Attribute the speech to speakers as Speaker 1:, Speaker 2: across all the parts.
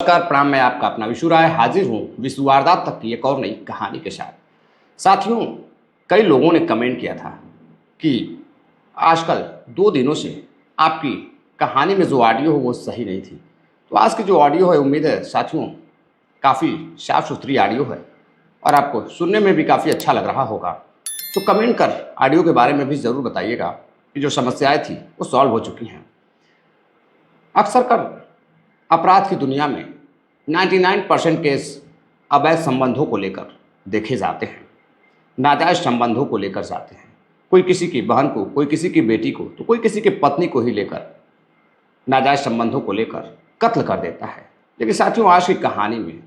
Speaker 1: नमस्कार प्रणाम। मैं आपका अपना विशु राय हाजिर हूँ विश्व वारदात तक की एक और नई कहानी के साथ। साथियों, कई लोगों ने कमेंट किया था कि आजकल 2 दिनों से आपकी कहानी में जो ऑडियो हो वो सही नहीं थी। तो आज की जो ऑडियो है, उम्मीद है साथियों काफ़ी साफ सुथरी ऑडियो है और आपको सुनने में भी काफ़ी अच्छा लग रहा होगा। तो कमेंट कर ऑडियो के बारे में भी ज़रूर बताइएगा कि जो समस्याएं थी वो सॉल्व हो चुकी हैं। अक्सर कर अपराध की दुनिया में 99% केस अवैध संबंधों को लेकर देखे जाते हैं, नाजायज संबंधों को लेकर जाते हैं। कोई किसी की बहन को, कोई किसी की बेटी को, तो कोई किसी की पत्नी को ही लेकर नाजायज संबंधों को लेकर कत्ल कर देता है। लेकिन साथियों, आज की कहानी में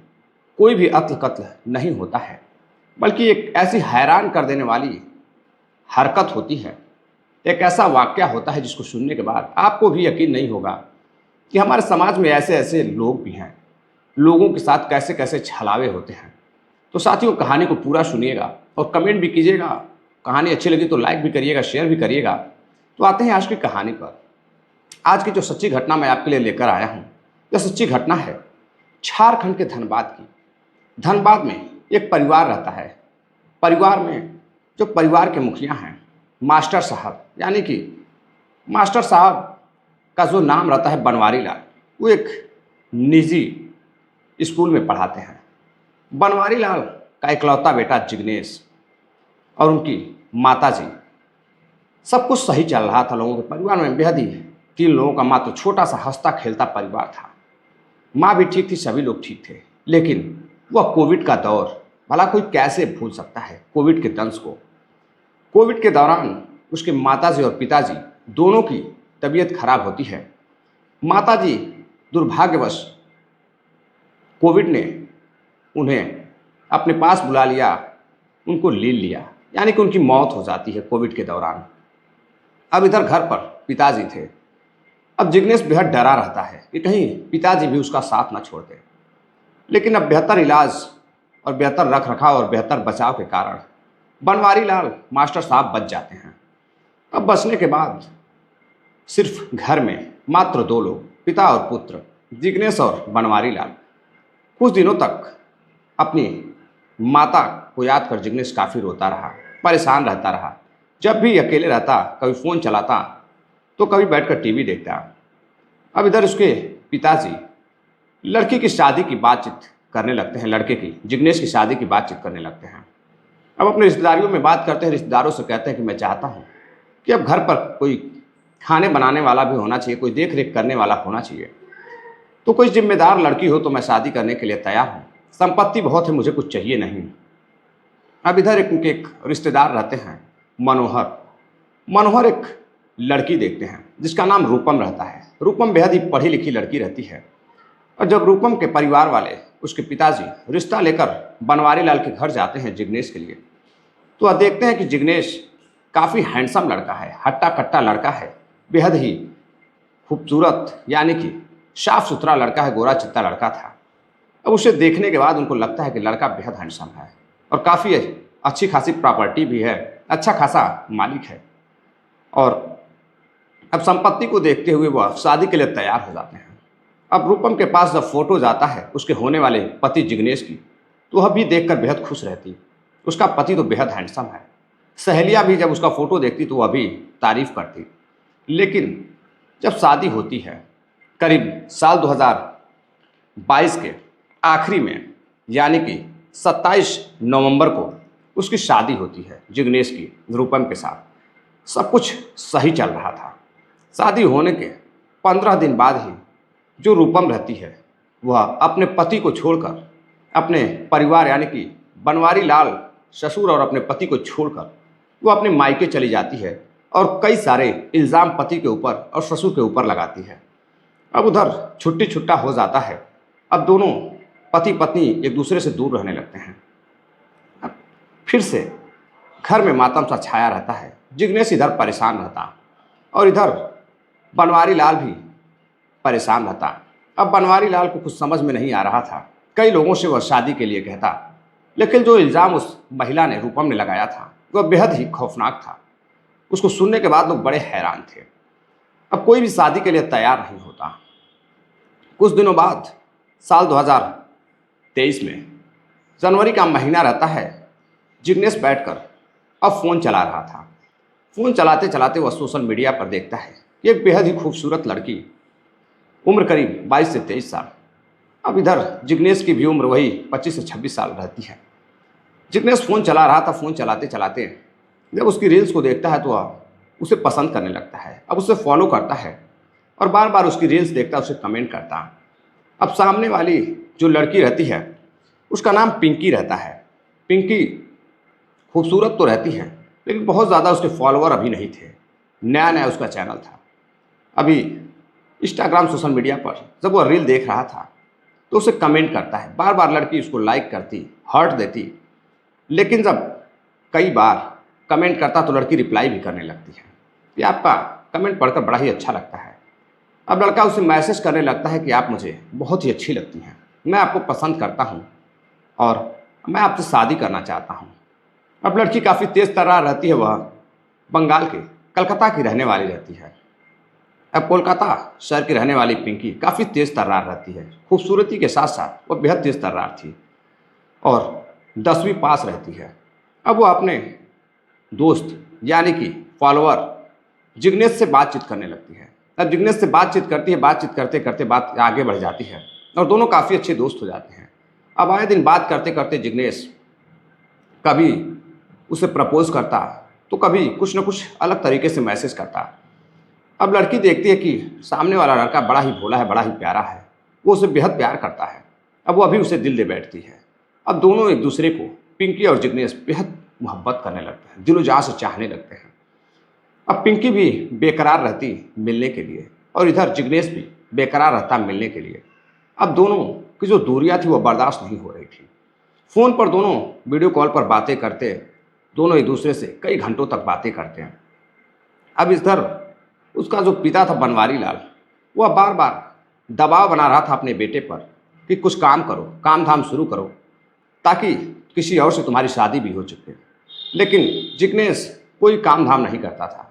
Speaker 1: कोई भी कत्ल नहीं होता है, बल्कि एक ऐसी हैरान कर देने वाली हरकत होती है, एक ऐसा वाकया होता है जिसको सुनने के बाद आपको भी यकीन नहीं होगा कि हमारे समाज में ऐसे ऐसे लोग भी हैं, लोगों के साथ कैसे कैसे छलावे होते हैं। तो साथियों, कहानी को पूरा सुनिएगा और कमेंट भी कीजिएगा। कहानी अच्छी लगी तो लाइक भी करिएगा, शेयर भी करिएगा। तो आते हैं आज की कहानी पर। आज की जो सच्ची घटना मैं आपके लिए लेकर आया हूँ, यह सच्ची घटना है झारखंड के धनबाद की। धनबाद में एक परिवार रहता है। परिवार में जो परिवार के मुखिया हैं मास्टर साहब, यानी कि मास्टर साहब का जो नाम रहता है बनवारी लाल, वो एक निजी स्कूल में पढ़ाते हैं। बनवारी लाल का इकलौता बेटा जिग्नेश और उनकी माताजी, सब कुछ सही चल रहा था लोगों के परिवार में। बेहद ही 3 लोगों का मात्र छोटा सा हंसता खेलता परिवार था। माँ भी ठीक थी, सभी लोग ठीक थे। लेकिन वह कोविड का दौर, भला कोई कैसे भूल सकता है कोविड के दंश को। कोविड के दौरान उसके माताजी और पिताजी दोनों की तबीयत खराब होती है। माताजी दुर्भाग्यवश कोविड ने उन्हें अपने पास बुला लिया, उनको ले लिया, यानी कि उनकी मौत हो जाती है कोविड के दौरान। अब इधर घर पर पिताजी थे। अब जिग्नेश बेहद डरा रहता है कि कहीं पिताजी भी उसका साथ न छोड़ दें। लेकिन अब बेहतर इलाज और बेहतर रख रखाव और बेहतर बचाव के कारण बनवारी लाल मास्टर साहब बच जाते हैं। अब बचने के बाद सिर्फ घर में मात्र 2 लोग, पिता और पुत्र, जिग्नेश और बनवारी लाल। कुछ दिनों तक अपनी माता को याद कर जिग्नेश काफ़ी रोता रहा, परेशान रहता रहा। जब भी अकेले रहता, कभी फ़ोन चलाता तो कभी बैठकर टीवी देखता। अब इधर उसके पिताजी लड़की की शादी की बातचीत करने लगते हैं, लड़के की, जिग्नेश की शादी की बातचीत करने लगते हैं। अब अपने रिश्तेदारियों में बात करते हैं, रिश्तेदारों से कहते हैं कि मैं चाहता हूँ कि अब घर पर कोई खाने बनाने वाला भी होना चाहिए, कोई देख रेख करने वाला होना चाहिए। तो कोई जिम्मेदार लड़की हो तो मैं शादी करने के लिए तैयार हूँ। संपत्ति बहुत है, मुझे कुछ चाहिए नहीं। अब इधर उनके एक रिश्तेदार रहते हैं मनोहर। मनोहर एक लड़की देखते हैं जिसका नाम रूपम रहता है। रूपम बेहद ही पढ़ी लिखी लड़की रहती है। और जब रूपम के परिवार वाले, उसके पिताजी रिश्ता लेकर बनवारी लाल के घर जाते हैं जिग्नेश के लिए, तो वह देखते हैं कि जिग्नेश काफ़ी हैंडसम लड़का है, हट्टा कट्टा लड़का है, बेहद ही खूबसूरत, यानी कि साफ सुथरा लड़का है, गोरा चित्ता लड़का था। अब उसे देखने के बाद उनको लगता है कि लड़का बेहद हैंडसम है और काफ़ी अच्छी खासी प्रॉपर्टी भी है, अच्छा खासा मालिक है। और अब संपत्ति को देखते हुए वह शादी के लिए तैयार हो जाते हैं। अब रूपम के पास जब फोटो जाता है उसके होने वाले पति जिग्नेश की, तो वह भी देखकर बेहद खुश रहती। उसका पति तो बेहद हैंडसम है। सहेलियाँ भी जब उसका फ़ोटो देखती तो वह भी तारीफ़ करती। लेकिन जब शादी होती है करीब साल 2022 के आखिरी में, यानी कि 27 नवंबर को उसकी शादी होती है जिग्नेश की रूपम के साथ। सब कुछ सही चल रहा था। शादी होने के 15 दिन बाद ही जो रूपम रहती है वह अपने पति को छोड़कर, अपने परिवार यानी कि बनवारी लाल ससुर और अपने पति को छोड़कर वो अपने मायके चली जाती है और कई सारे इल्ज़ाम पति के ऊपर और ससुर के ऊपर लगाती है। अब उधर छुट्टी छुट्टा हो जाता है। अब दोनों पति पत्नी एक दूसरे से दूर रहने लगते हैं। अब फिर से घर में मातम सा छाया रहता है। जिग्नेश इधर परेशान रहता और इधर बनवारी लाल भी परेशान रहता। अब बनवारी लाल को कुछ समझ में नहीं आ रहा था। कई लोगों से वह शादी के लिए कहता, लेकिन जो इल्ज़ाम उस महिला ने, रूपम ने लगाया था, वह बेहद ही खौफनाक था। उसको सुनने के बाद लोग बड़े हैरान थे। अब कोई भी शादी के लिए तैयार नहीं होता। कुछ दिनों बाद साल 2023 में जनवरी का महीना रहता है। जिग्नेश बैठकर अब फ़ोन चला रहा था। फ़ोन चलाते चलाते वह सोशल मीडिया पर देखता है कि एक बेहद ही खूबसूरत लड़की, उम्र करीब 22 से 23 साल। अब इधर जिग्नेश की भी उम्र वही 25 से 26 साल रहती है। जिग्नेश फ़ोन चला रहा था। फ़ोन चलाते चलाते जब उसकी रील्स को देखता है तो वह उसे पसंद करने लगता है। अब उसे फॉलो करता है और बार बार उसकी रील्स देखता है, उसे कमेंट करता है। अब सामने वाली जो लड़की रहती है उसका नाम पिंकी रहता है। पिंकी खूबसूरत तो रहती है लेकिन बहुत ज़्यादा उसके फॉलोअर अभी नहीं थे। नया नया उसका चैनल था। अभी इंस्टाग्राम सोशल मीडिया पर जब वह रील देख रहा था तो उसे कमेंट करता है। बार बार लड़की उसको लाइक करती, हार्ट देती, लेकिन जब कई बार कमेंट करता तो लड़की रिप्लाई भी करने लगती है कि आपका कमेंट पढ़कर बड़ा ही अच्छा लगता है। अब लड़का उसे मैसेज करने लगता है कि आप मुझे बहुत ही अच्छी लगती हैं, मैं आपको पसंद करता हूँ और मैं आपसे शादी करना चाहता हूँ। अब लड़की काफ़ी तेज़ तर्रार रहती है। वह बंगाल के कलकत्ता की रहने वाली रहती है। अब कोलकाता शहर की रहने वाली पिंकी काफ़ी तेज़ तर्रार रहती है। खूबसूरती के साथ साथ वह बेहद तेज़ तर्रार थी और 10वीं पास रहती है। अब वो अपने दोस्त यानी कि फॉलोअर जिग्नेश से बातचीत करने लगती है। अब जिग्नेश से बातचीत करती है, बातचीत करते करते बात आगे बढ़ जाती है और दोनों काफ़ी अच्छे दोस्त हो जाते हैं। अब आए दिन बात करते करते जिग्नेश कभी उसे प्रपोज करता तो कभी कुछ न कुछ अलग तरीके से मैसेज करता। अब लड़की देखती है कि सामने वाला लड़का बड़ा ही भोला है, बड़ा ही प्यारा है, वो उसे बेहद प्यार करता है। अब वो अभी उसे दिल दे बैठती है। अब दोनों एक दूसरे को, पिंकी और जिग्नेश, बेहद मोहब्बत करने लगते हैं, दिलो जान से चाहने लगते हैं। अब पिंकी भी बेकरार रहती मिलने के लिए और इधर जिग्नेश भी बेकरार रहता मिलने के लिए। अब दोनों की जो दूरियां थी वो बर्दाश्त नहीं हो रही थी। फ़ोन पर दोनों वीडियो कॉल पर बातें करते, दोनों एक दूसरे से कई घंटों तक बातें करते हैं। अब इधर उसका जो पिता था बनवारी लाल, वह बार बार दबाव बना रहा था अपने बेटे पर कि कुछ काम करो, काम धाम शुरू करो ताकि किसी और से तुम्हारी शादी भी हो चुके। लेकिन जिग्नेश कोई काम धाम नहीं करता था।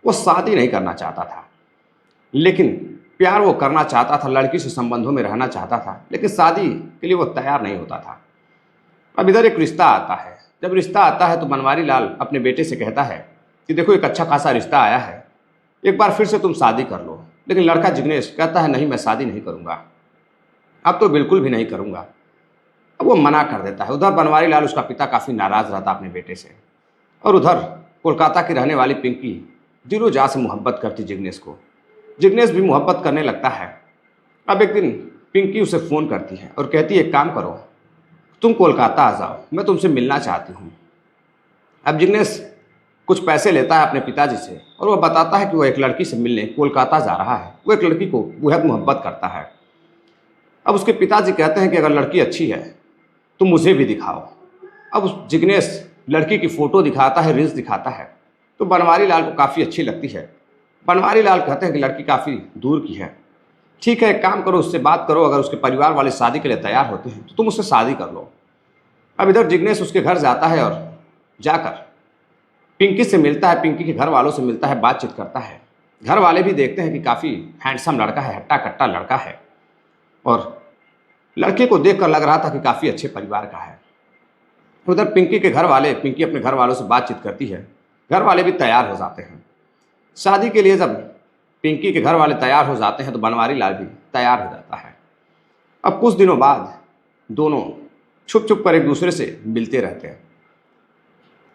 Speaker 1: वो शादी नहीं करना चाहता था, लेकिन प्यार वो करना चाहता था, लड़की से संबंधों में रहना चाहता था, लेकिन शादी के लिए वो तैयार नहीं होता था। अब इधर एक रिश्ता आता है। जब रिश्ता आता है तो बनवारी लाल अपने बेटे से कहता है कि देखो एक अच्छा खासा रिश्ता आया है, एक बार फिर से तुम शादी कर लो। लेकिन लड़का जिग्नेश कहता है नहीं, मैं शादी नहीं करूँगा, अब तो बिल्कुल भी नहीं करूँगा। अब वो मना कर देता है। उधर बनवारी लाल, उसका पिता, काफ़ी नाराज़ रहता अपने बेटे से और उधर कोलकाता की रहने वाली पिंकी दिलो जान से मोहब्बत करती जिग्नेश को। जिग्नेश भी मोहब्बत करने लगता है। अब एक दिन पिंकी उसे फ़ोन करती है और कहती है एक काम करो, तुम कोलकाता आ जाओ, मैं तुमसे मिलना चाहती हूँ। अब जिग्नेश कुछ पैसे लेता है अपने पिताजी से और वह बताता है कि वह एक लड़की से मिलने कोलकाता जा रहा है। वो एक लड़की को बेहद मोहब्बत करता है। अब उसके पिताजी कहते हैं कि अगर लड़की अच्छी है तो मुझे भी दिखाओ। अब उस जिग्नेश लड़की की फ़ोटो दिखाता है, रील्स दिखाता है, तो बनवारी लाल को काफ़ी अच्छी लगती है। बनवारी लाल कहते हैं कि लड़की काफ़ी दूर की है, ठीक है एक काम करो, उससे बात करो, अगर उसके परिवार वाले शादी के लिए तैयार होते हैं तो तुम उससे शादी कर लो। अब इधर जिग्नेश उसके घर जाता है और जाकर पिंकी से मिलता है, पिंकी के घर वालों से मिलता है, बातचीत करता है। घर वाले भी देखते हैं कि काफ़ी हैंडसम लड़का है, हट्टा कट्टा लड़का है और लड़के को देखकर लग रहा था कि काफ़ी अच्छे परिवार का है। उधर पिंकी के घर वाले, पिंकी अपने घर वालों से बातचीत करती है, घर वाले भी तैयार हो जाते हैं शादी के लिए। जब पिंकी के घर वाले तैयार हो जाते हैं तो बनवारी लाल भी तैयार हो जाता है। अब कुछ दिनों बाद दोनों छुप छुप कर एक दूसरे से मिलते रहते हैं।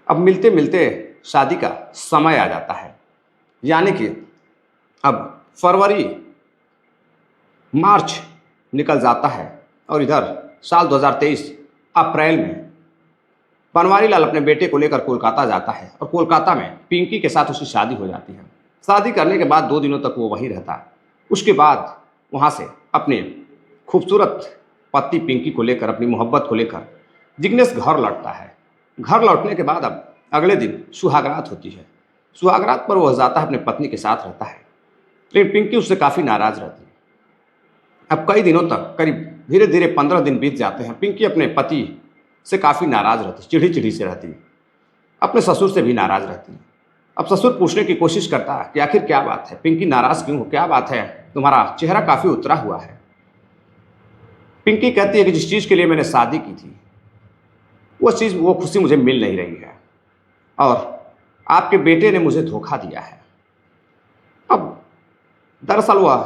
Speaker 1: अब मिलते मिलते शादी का समय आ जाता है, यानी कि अब फरवरी मार्च निकल जाता है और इधर साल 2023 अप्रैल में बनवारी लाल अपने बेटे को लेकर कोलकाता जाता है और कोलकाता में पिंकी के साथ उसकी शादी हो जाती है। शादी करने के बाद 2 दिनों तक वो वहीं रहता। उसके बाद वहाँ से अपने खूबसूरत पत्नी पिंकी को लेकर, अपनी मोहब्बत को लेकर जिग्नेश घर लौटता है। घर लौटने के बाद अब अगले दिन सुहागरात होती है। सुहागरात पर वह जाता है, अपने पत्नी के साथ रहता है, लेकिन पिंकी उससे काफ़ी नाराज़ रहती है। अब कई दिनों तक, करीब धीरे धीरे 15 दिन बीत जाते हैं, पिंकी अपने पति से काफ़ी नाराज़ रहती, चिढ़ी चिढ़ी से रहती, अपने ससुर से भी नाराज़ रहती। अब ससुर पूछने की कोशिश करता है कि आखिर क्या बात है, पिंकी नाराज़ क्यों हो, क्या बात है, तुम्हारा चेहरा काफ़ी उतरा हुआ है। पिंकी कहती है कि जिस चीज़ के लिए मैंने शादी की थी वो खुशी मुझे मिल नहीं रही है और आपके बेटे ने मुझे धोखा दिया है। अब दरअसल वह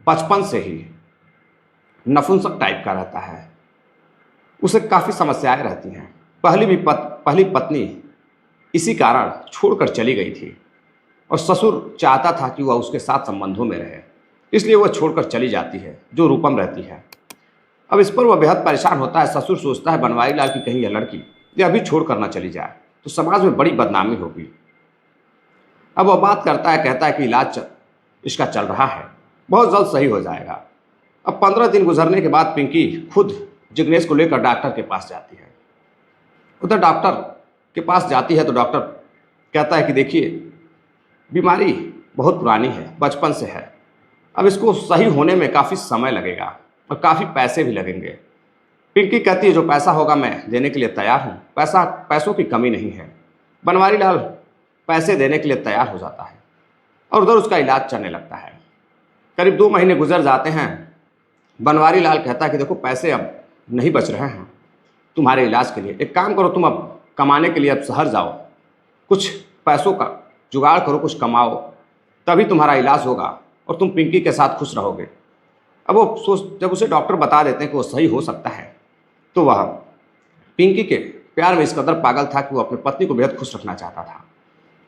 Speaker 1: बचपन से ही नपुंसक टाइप का रहता है, उसे काफ़ी समस्याएं रहती हैं। पहली पत्नी इसी कारण छोड़कर चली गई थी और ससुर चाहता था कि वह उसके साथ संबंधों में रहे, इसलिए वह छोड़कर चली जाती है, जो रूपम रहती है। अब इस पर वह बेहद परेशान होता है। ससुर सोचता है बनवारी लाल की कहीं यह लड़की यह अभी छोड़ कर ना चली जाए तो समाज में बड़ी बदनामी होगी। अब वह बात करता है, कहता है कि इलाज इसका चल रहा है, बहुत जल्द सही हो जाएगा। अब 15 दिन गुजरने के बाद पिंकी खुद जिग्नेश को लेकर डॉक्टर के पास जाती है। उधर डॉक्टर के पास जाती है तो डॉक्टर कहता है कि देखिए, बीमारी बहुत पुरानी है, बचपन से है, अब इसको सही होने में काफ़ी समय लगेगा और काफ़ी पैसे भी लगेंगे। पिंकी कहती है जो पैसा होगा मैं देने के लिए तैयार हूँ, पैसों की कमी नहीं है। बनवारी लाल पैसे देने के लिए तैयार हो जाता है और उधर उसका इलाज चलने लगता है। करीब 2 महीने गुजर जाते हैं। बनवारी लाल कहता है कि देखो, पैसे अब नहीं बच रहे हैं तुम्हारे इलाज के लिए, एक काम करो, तुम अब कमाने के लिए अब शहर जाओ, कुछ पैसों का जुगाड़ करो, कुछ कमाओ, तभी तुम्हारा इलाज होगा और तुम पिंकी के साथ खुश रहोगे। अब जब उसे डॉक्टर बता देते हैं कि वो सही हो सकता है तो वह पिंकी के प्यार में इस कदर पागल था कि वो अपनी पत्नी को बेहद खुश रखना चाहता था।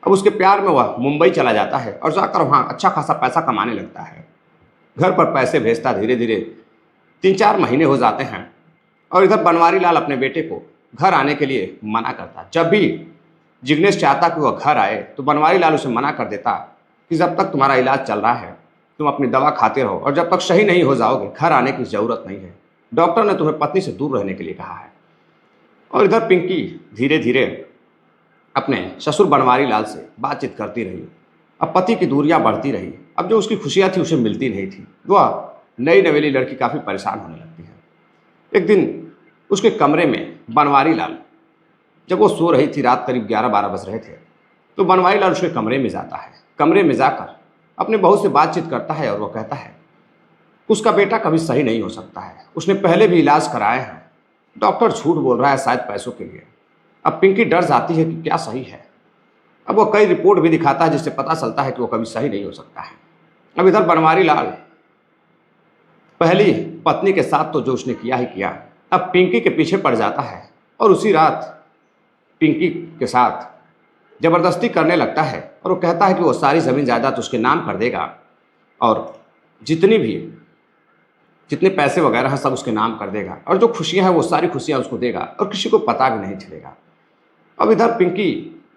Speaker 1: अब उसके प्यार में वह मुंबई चला जाता है और जाकर वहाँ अच्छा खासा पैसा कमाने लगता है। घर पर पैसे भेजता, धीरे धीरे 3-4 महीने हो जाते हैं और इधर बनवारी लाल अपने बेटे को घर आने के लिए मना करता। जब भी जिग्नेश चाहता कि वह घर आए तो बनवारी लाल उसे मना कर देता कि जब तक तुम्हारा इलाज चल रहा है तुम अपनी दवा खाते रहो और जब तक सही नहीं हो जाओगे घर आने की ज़रूरत नहीं है, डॉक्टर ने तुम्हें पत्नी से दूर रहने के लिए कहा है। और इधर पिंकी धीरे धीरे अपने ससुर बनवारी लाल से बातचीत करती रही। अब पति की दूरियां बढ़ती रही। अब जो उसकी खुशियां थी उसे मिलती नहीं थी। वह नई नवेली लड़की काफ़ी परेशान होने लगती है। एक दिन उसके कमरे में बनवारी लाल, जब वो सो रही थी, रात करीब 11-12 बज रहे थे, तो बनवारी लाल उसके कमरे में जाता है। कमरे में जाकर अपने बहू से बातचीत करता है और वह कहता है उसका बेटा कभी सही नहीं हो सकता है, उसने पहले भी इलाज कराए हैं, डॉक्टर झूठ बोल रहा है शायद पैसों के लिए। अब पिंकी डर जाती है कि क्या सही है। अब वो कई रिपोर्ट भी दिखाता है जिससे पता चलता है कि वो कभी सही नहीं हो सकता है। अब इधर बनवारी लाल पहली पत्नी के साथ तो जो उसने किया ही किया, अब पिंकी के पीछे पड़ जाता है और उसी रात पिंकी के साथ ज़बरदस्ती करने लगता है और वो कहता है कि वो सारी ज़मीन जायदाद उसके नाम कर देगा और जितने पैसे वगैरह हैं सब उसके नाम कर देगा और जो खुशियां हैं वो सारी खुशियां उसको देगा और किसी को पता भी नहीं चलेगा। अब इधर पिंकी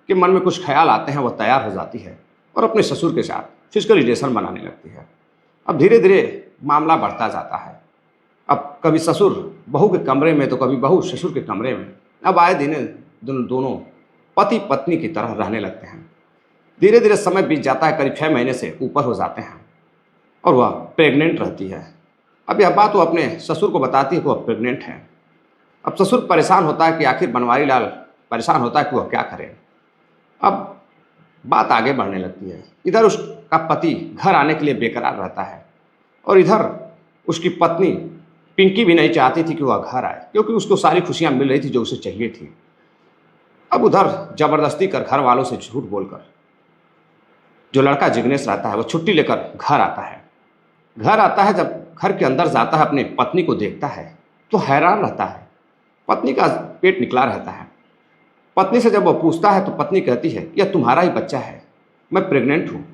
Speaker 1: के मन में कुछ ख्याल आते हैं, वह तैयार हो जाती है और अपने ससुर के साथ फिजिकल रिलेशन बनाने लगती है। अब धीरे धीरे मामला बढ़ता जाता है। अब कभी ससुर बहू के कमरे में तो कभी बहू ससुर के कमरे में। अब आए दिन दोनों पति पत्नी की तरह रहने लगते हैं। धीरे धीरे समय बीत जाता है, करीब 6 महीने से ऊपर हो जाते हैं और वह प्रेग्नेंट रहती है। अब यह बात वो अपने ससुर को बताती है कि वह प्रेग्नेंट है। अब ससुर परेशान होता है कि आखिर बनवारी लाल परेशान होता है कि वह क्या करे। अब बात आगे बढ़ने लगती है। इधर उसका पति घर आने के लिए बेकरार रहता है और इधर उसकी पत्नी पिंकी भी नहीं चाहती थी कि वह घर आए, क्योंकि उसको सारी खुशियां मिल रही थी जो उसे चाहिए थी। अब उधर जबरदस्ती कर घर वालों से झूठ बोलकर जो लड़का जिग्नेश रहता है वो छुट्टी लेकर घर आता है। जब घर के अंदर जाता है, अपनी पत्नी को देखता है तो हैरान रहता है। पत्नी का पेट निकला रहता है। पत्नी से जब वो पूछता है तो पत्नी कहती है यह तुम्हारा ही बच्चा है, मैं प्रेग्नेंट हूँ।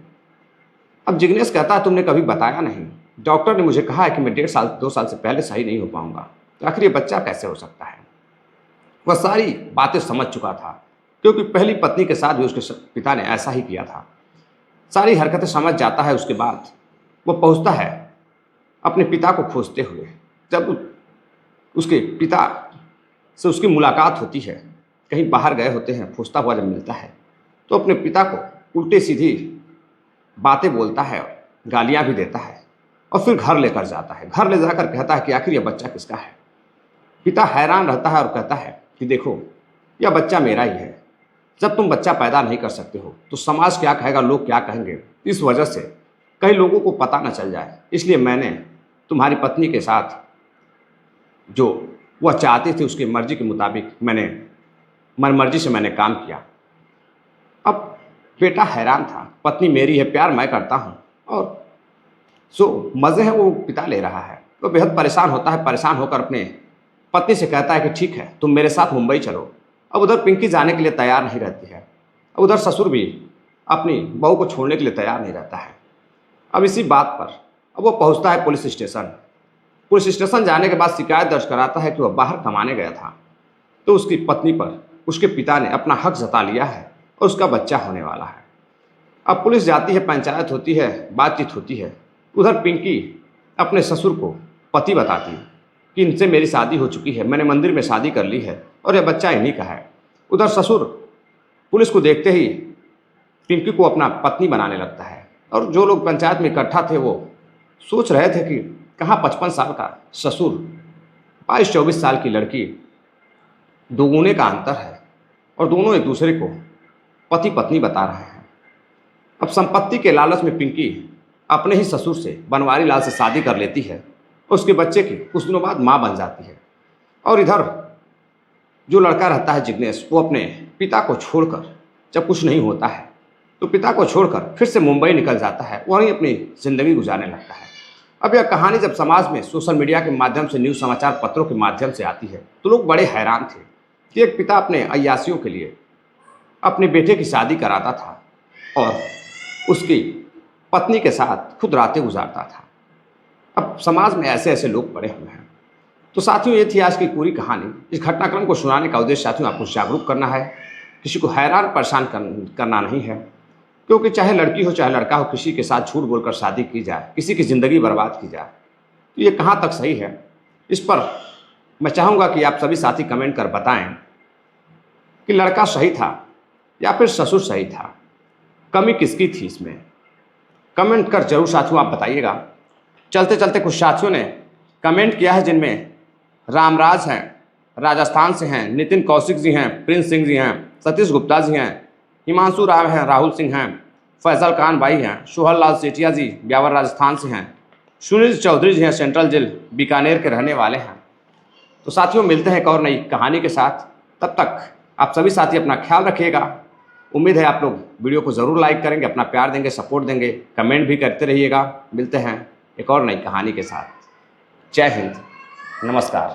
Speaker 1: अब जिग्नेश कहता है तुमने कभी बताया नहीं, डॉक्टर ने मुझे कहा है कि मैं 1.5-2 साल से पहले सही नहीं हो पाऊंगा, तो आखिर ये बच्चा कैसे हो सकता है। वह सारी बातें समझ चुका था, क्योंकि पहली पत्नी के साथ भी उसके पिता ने ऐसा ही किया था। सारी हरकतें समझ जाता है। उसके बाद वो पहुंचता है अपने पिता को खोजते हुए। जब उसके पिता से उसकी मुलाकात होती है, कहीं बाहर गए होते हैं, खोजता हुआ जब मिलता है तो अपने पिता को उल्टे सीधी बातें बोलता है, गालियां भी देता है और फिर घर लेकर जाता है। घर ले जाकर कहता है कि आखिर यह बच्चा किसका है। पिता हैरान रहता है और कहता है कि देखो, यह बच्चा मेरा ही है। जब तुम बच्चा पैदा नहीं कर सकते हो तो समाज क्या कहेगा, लोग क्या कहेंगे, इस वजह से कई लोगों को पता न चल जाए, इसलिए मैंने तुम्हारी पत्नी के साथ जो वह चाहती थी उसकी मर्ज़ी के मुताबिक मनमर्जी से मैंने काम किया। अब बेटा हैरान था, पत्नी मेरी है, प्यार मैं करता हूँ और जो मज़े हैं वो पिता ले रहा है। तो बेहद परेशान होता है, परेशान होकर अपने पत्नी से कहता है कि ठीक है तुम मेरे साथ मुंबई चलो। अब उधर पिंकी जाने के लिए तैयार नहीं रहती है। अब उधर ससुर भी अपनी बहू को छोड़ने के लिए तैयार नहीं रहता है। अब इसी बात पर अब वो पहुंचता है पुलिस स्टेशन। पुलिस स्टेशन जाने के बाद शिकायत दर्ज कराता है कि वह बाहर कमाने गया था, तो उसकी पत्नी पर उसके पिता ने अपना हक जता लिया है और उसका बच्चा होने वाला है। अब पुलिस जाती है, पंचायत होती है, बातचीत होती है। उधर पिंकी अपने ससुर को पति बताती है कि इनसे मेरी शादी हो चुकी है, मैंने मंदिर में शादी कर ली है और यह बच्चा इन्हीं का है। उधर ससुर पुलिस को देखते ही पिंकी को अपना पत्नी बनाने लगता है और जो लोग पंचायत में इकट्ठा थे वो सोच रहे थे कि कहाँ 55 साल का ससुर 22-24 साल की लड़की, दोगुने का अंतर है और दोनों एक दूसरे को पति पत्नी बता रहे हैं। अब संपत्ति के लालच में पिंकी अपने ही ससुर से, बनवारी लाल से शादी कर लेती है और उसके बच्चे की कुछ दिनों बाद माँ बन जाती है। और इधर जो लड़का रहता है जिग्नेश, वो अपने पिता को छोड़कर जब कुछ नहीं होता है तो पिता को छोड़कर फिर से मुंबई निकल जाता है, वहीं अपनी ज़िंदगी गुजारने लगता है। अब यह कहानी जब समाज में सोशल मीडिया के माध्यम से, न्यूज़ समाचार पत्रों के माध्यम से आती है तो लोग बड़े हैरान थे कि एक पिता अपने अय्यासियों के लिए अपने बेटे की शादी कराता था और उसकी पत्नी के साथ खुद रातें गुजारता था। अब समाज में ऐसे ऐसे लोग पड़े हुए हैं। तो साथियों, ये थी आज की पूरी कहानी। इस घटनाक्रम को सुनाने का उद्देश्य साथियों आपको जागरूक करना है, किसी को हैरान परेशान करना नहीं है। क्योंकि चाहे लड़की हो चाहे लड़का हो, किसी के साथ झूठ बोलकर शादी की जाए, किसी की ज़िंदगी बर्बाद की जाए, तो ये कहाँ तक सही है। इस पर मैं चाहूँगा कि आप सभी साथी कमेंट कर बताएं कि लड़का सही था या फिर ससुर सही था, कमी किसकी थी इसमें। कमेंट कर जरूर साथियों आप बताइएगा। चलते चलते कुछ साथियों ने कमेंट किया है जिनमें रामराज हैं, राजस्थान से हैं, नितिन कौशिक जी हैं, प्रिंस सिंह जी हैं, सतीश गुप्ता जी हैं, हिमांशु राव हैं, राहुल सिंह हैं, फैसल खान भाई हैं, सोहर लाल सेठिया जी ब्यावर राजस्थान से हैं, सुनील चौधरी जी हैं, सेंट्रल जेल बीकानेर के रहने वाले हैं। तो साथियों, मिलते हैं एक और नई कहानी के साथ। तब तक आप सभी साथी अपना ख्याल रखिएगा। उम्मीद है आप लोग वीडियो को ज़रूर लाइक करेंगे, अपना प्यार देंगे, सपोर्ट देंगे, कमेंट भी करते रहिएगा। मिलते हैं एक और नई कहानी के साथ। जय हिंद, नमस्कार।